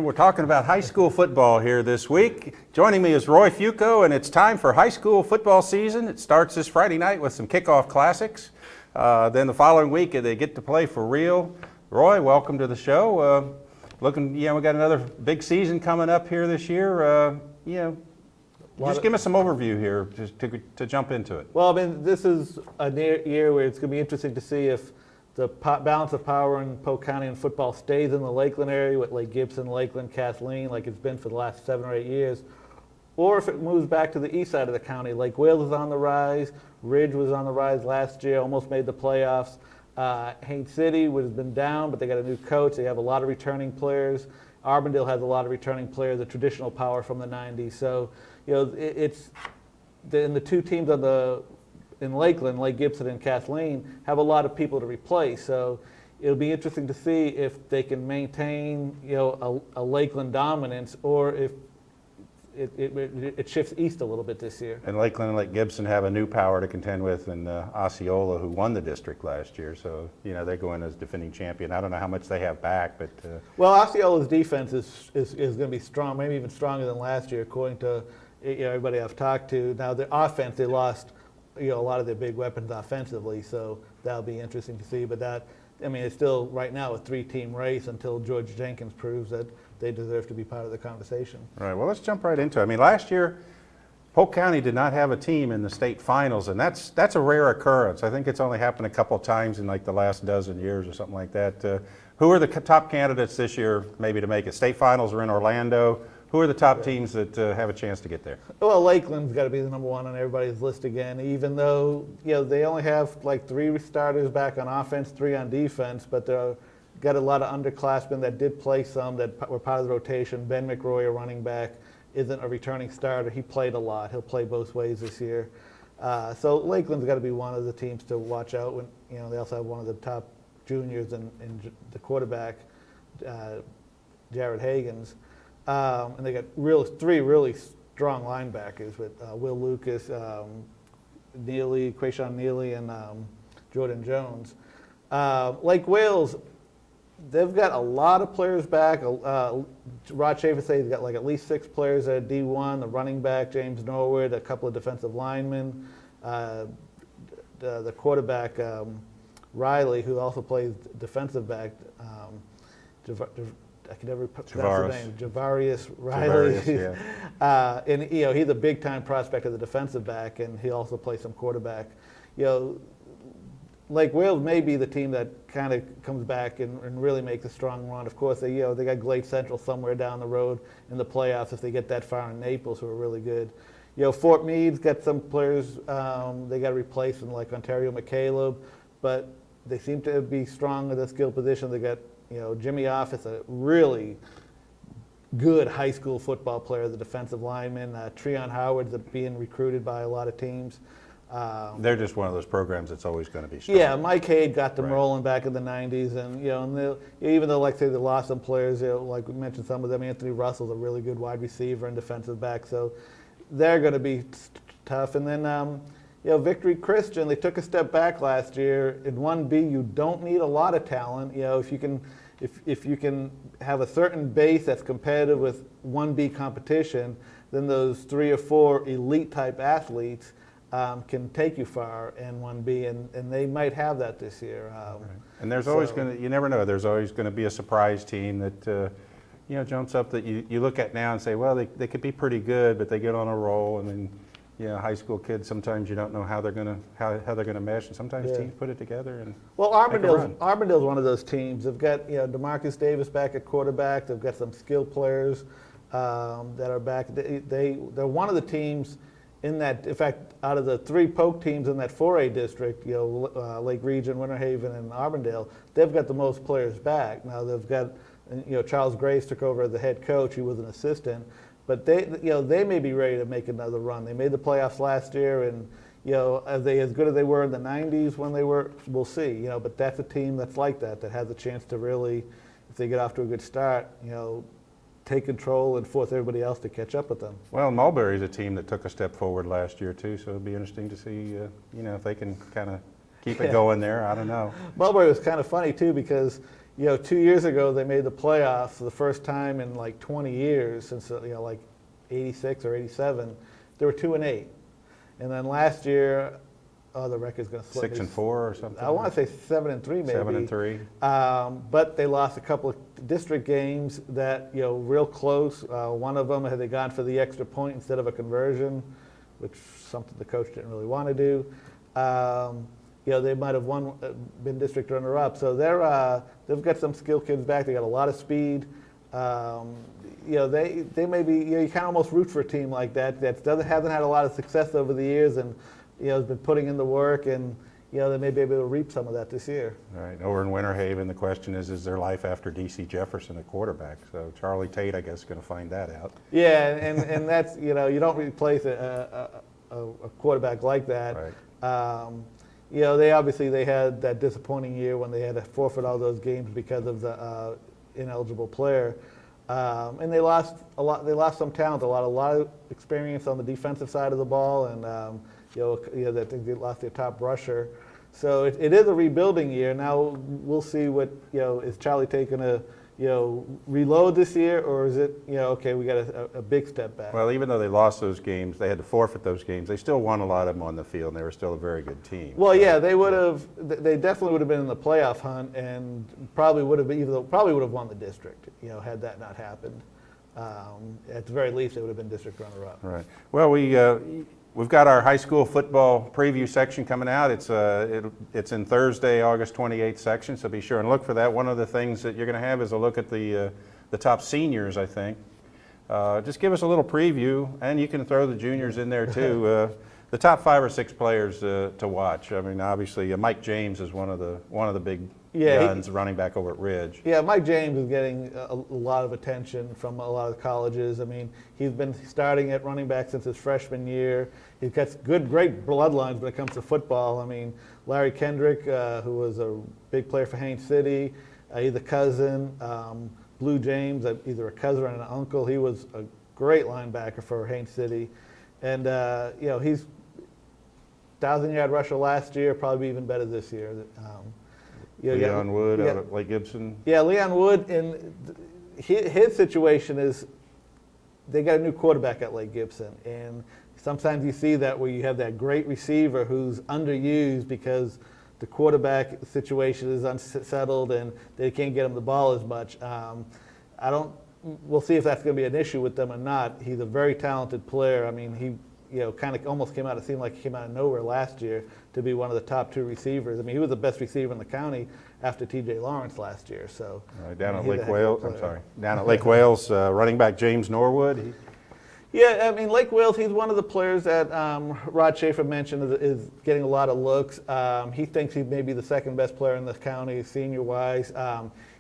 We're talking about high school football here this week. Joining me is Roy Fuoco, and it's time for high school football season. It starts this Friday night with some kickoff classics. Then the following week, they get to play for real. Roy, welcome to the show. We got another big season coming up here this year. Just give us some overview here just to jump into it. Well, I mean, this is a year where it's going to be interesting to see if the balance of power in Polk County and football stays in the Lakeland area with Lake Gibson, Lakeland, Kathleen, like it's been for the last 7 or 8 years, or if it moves back to the east side of the county. Lake Wales is on the rise. Ridge was on the rise last year, almost made the playoffs. Haines City has been down, but they got a new coach. They have a lot of returning players. Arbondale has a lot of returning players, a traditional power from the 90s. So, and the two teams in Lakeland, Lake Gibson and Kathleen, have a lot of people to replace. So it'll be interesting to see if they can maintain, a Lakeland dominance, or if it shifts east a little bit this year. And Lakeland and Lake Gibson have a new power to contend with, and Osceola, who won the district last year. So they go in as defending champion. I don't know how much they have back, but well, Osceola's defense is going to be strong, maybe even stronger than last year, according to everybody I've talked to. Now the offense, they lost a lot of their big weapons offensively, so that'll be interesting to see. But it's still right now a 3-team race until George Jenkins proves that they deserve to be part of the conversation. Right. Well, let's jump right into it. I mean, last year, Polk County did not have a team in the state finals, and that's a rare occurrence. I think it's only happened a couple of times in like the last dozen years or something like that. Who are the top candidates this year, maybe to make it? State finals are in Orlando. Who are the top teams that have a chance to get there? Well, Lakeland's got to be the number one on everybody's list again, even though they only have like 3 starters back on offense, 3 on defense, but they've got a lot of underclassmen that did play some that were part of the rotation. Ben McRoy, a running back, isn't a returning starter. He played a lot. He'll play both ways this year. So Lakeland's got to be one of the teams to watch out. When they also have one of the top juniors in the quarterback, Jared Hagens. And they got 3 really strong linebackers with Will Lucas, Quayshawn Neely, and Jordan Jones. Lake Wales, they've got a lot of players back. Rod Schaefer says he's got like at least 6 players at D1, the running back, James Norwood, a couple of defensive linemen, the quarterback, Riley, who also plays defensive back, I can never pronounce his name. Javarius Riley. Yeah. And he's a big-time prospect as a defensive back, and he also plays some quarterback. Lake Wales may be the team that kind of comes back and really makes a strong run. Of course, they got Glade Central somewhere down the road in the playoffs if they get that far, in Naples, who are really good. Fort Meade's got some players they got to replace, in like Ontario McCaleb, but they seem to be strong at the skill position. They got Jimmy Office, a really good high school football player, the defensive lineman. Treon Howard's being recruited by a lot of teams. They're just one of those programs that's always going to be strong. Yeah, Mike Cade got them rolling back in the 90s, and even though, like say, they lost some players, like we mentioned some of them. Anthony Russell's a really good wide receiver and defensive back, so they're going to be tough. And then Victory Christian, they took a step back last year. In 1B, you don't need a lot of talent. If you can have a certain base that's competitive with 1B competition, then those 3 or 4 elite type athletes can take you far in 1B, and they might have that this year. Right. And there's always you never know, there's always going to be a surprise team that jumps up that you look at now and say, well, they could be pretty good, but they get on a roll, and then high school kids, sometimes you don't know how they're gonna mesh, and sometimes teams put it together. And well, Arbondale's one of those teams. They've got DeMarcus Davis back at quarterback. They've got some skilled players that are back. They're one of the teams in that. In fact, out of the 3 Polk teams in that 4A district, Lake Region, Winter Haven, and Arbondale, they've got the most players back. Now they've got Charles Grace took over as the head coach. He was an assistant. But they may be ready to make another run. They made the playoffs last year, and are they as good as they were in the 90s when they were? We'll see. But that's a team that's like that has a chance to really, if they get off to a good start, take control and force everybody else to catch up with them. Well, Mulberry's a team that took a step forward last year too, so it'll be interesting to see, if they can kind of keep it going there. I don't know. Mulberry was kind of funny too because 2 years ago they made the playoffs for the first time in like 20 years since like 86 or 87. They were 2-8, and then last year, the record's going to slip. 6-4 or something. I want to say 7-3 maybe. 7-3. But they lost a couple of district games that real close. One of them had they gone for the extra point instead of a conversion, which is something the coach didn't really want to do. They might have been district runner-up. So they've got some skilled kids back. They got a lot of speed. They may be. You kind of almost root for a team like that hasn't had a lot of success over the years, and has been putting in the work, and they may be able to reap some of that this year. All right. Over in Winter Haven, the question is there life after D.C. Jefferson at quarterback? So Charlie Tate, I guess, is going to find that out. Yeah, and that's you don't replace a quarterback like that. Right. They had that disappointing year when they had to forfeit all those games because of the ineligible player, and they lost a lot. They lost some talent, a lot of experience on the defensive side of the ball, and I think they lost their top rusher. So it is a rebuilding year. Now we'll see what is Charlie Tate going to reload this year, or is it okay, we got a big step back? Well, even though they lost those games, they had to forfeit those games. They still won a lot of them on the field, and they were still a very good team. Well, yeah, they would have. They definitely would have been in the playoff hunt, and probably would have won the district. Had that not happened, at the very least, they would have been district runner-up. Right. Well, we've got our high school football preview section coming out. It's in Thursday, August 28th section, so be sure and look for that. One of the things that you're going to have is a look at the top seniors, I think. Just give us a little preview, and you can throw the juniors in there too. The top 5 or 6 players to watch. I mean, obviously, Mike James is one of the big guns, running back over at Ridge. Yeah, Mike James is getting a lot of attention from a lot of colleges. I mean, he's been starting at running back since his freshman year. He's got great bloodlines when it comes to football. I mean, Larry Kendrick, who was a big player for Haines City, he's a cousin. Blue James, either a cousin or an uncle. He was a great linebacker for Haines City. And, he's 1,000-yard rusher last year, probably even better this year. Leon Wood out at Lake Gibson. Yeah, Leon Wood, and his situation is they got a new quarterback at Lake Gibson. And sometimes you see that where you have that great receiver who's underused because the quarterback situation is unsettled and they can't get him the ball as much. We'll see if that's going to be an issue with them or not. He's a very talented player. I mean, he kind of almost it seemed like he came out of nowhere last year to be one of the top 2 receivers. I mean, he was the best receiver in the county after T.J. Lawrence last year. So down at Lake Wales, Lake Wales, running back James Norwood. Yeah, I mean, Lake Wales, he's one of the players that Rod Schaefer mentioned is getting a lot of looks. He thinks he may be the second best player in the county, senior-wise.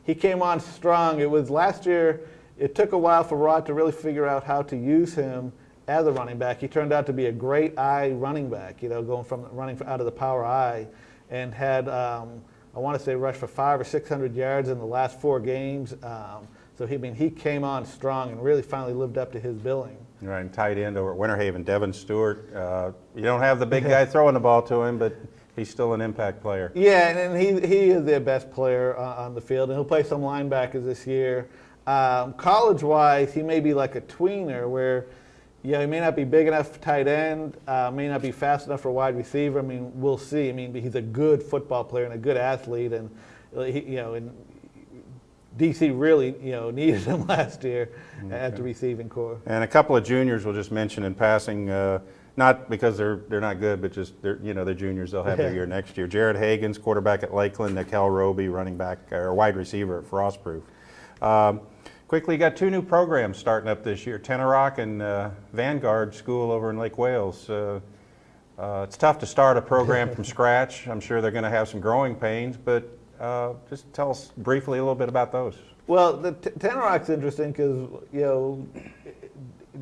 He came on strong. It was last year. It took a while for Rod to really figure out how to use him as a running back. He turned out to be a great eye running back, going from running out of the power eye, and had, I want to say, rushed for 500 or 600 yards in the last 4 games. So he came on strong and really finally lived up to his billing. Right, and tight end over at Winter Haven, Devin Stewart. You don't have the big guy throwing the ball to him, but he's still an impact player. Yeah, and he is their best player on the field, and he'll play some linebackers this year. College-wise, he may be like a tweener where, he may not be big enough for tight end, may not be fast enough for wide receiver. I mean, we'll see. I mean, he's a good football player and a good athlete, and and DC really, needed him last year at the receiving corps. And a couple of juniors we'll just mention in passing, not because they're not good, but just they're juniors. They'll have their year next year. Jared Hagens, quarterback at Lakeland. Nikel Roby, running back or wide receiver at Frostproof. Quickly, got 2 new programs starting up this year, Tenorock and Vanguard School over in Lake Wales. It's tough to start a program from scratch. I'm sure they're going to have some growing pains, but just tell us briefly a little bit about those. Well, the Tenorock's interesting because,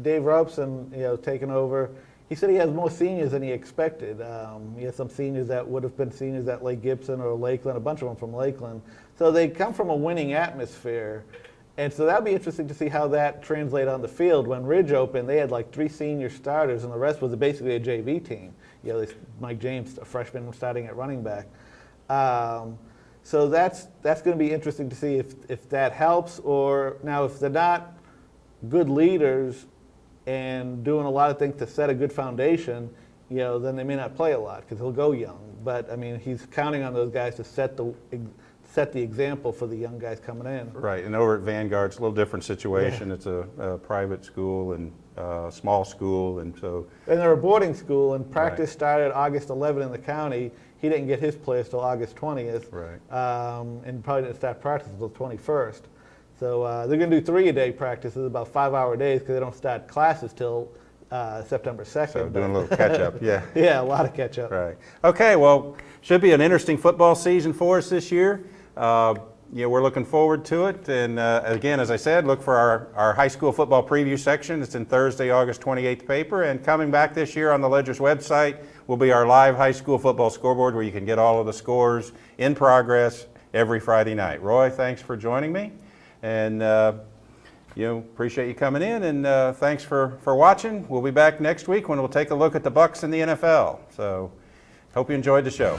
Dave Robson, taking over, he said he has more seniors than he expected. He has some seniors that would have been seniors at Lake Gibson or Lakeland, a bunch of them from Lakeland. So they come from a winning atmosphere. And so that'll be interesting to see how that translates on the field. When Ridge opened, they had like 3 senior starters, and the rest was basically a JV team. Mike James, a freshman, starting at running back. So that's going to be interesting to see if that helps. Or now, if they're not good leaders and doing a lot of things to set a good foundation, then they may not play a lot because he'll go young. But I mean, he's counting on those guys to set the example for the young guys coming in. Right, and over at Vanguard, it's a little different situation. Yeah. It's a private school and small school, and they're a boarding school, and practice started August 11 in the county. He didn't get his players till August 20th, and probably didn't start practice until 21st. So they're going to do 3-a-day practices, about 5-hour days, because they don't start classes till September 2nd. So doing a little catch up, yeah. Yeah, a lot of catch up. Right. Okay, well, should be an interesting football season for us this year. We're looking forward to it. And again, as I said, look for our high school football preview section. It's in Thursday, August 28th paper. And coming back this year on the Ledger's website will be our live high school football scoreboard, where you can get all of the scores in progress every Friday night. Roy, thanks for joining me. And appreciate you coming in, and thanks for watching. We'll be back next week when we'll take a look at the Bucs in the NFL. So hope you enjoyed the show.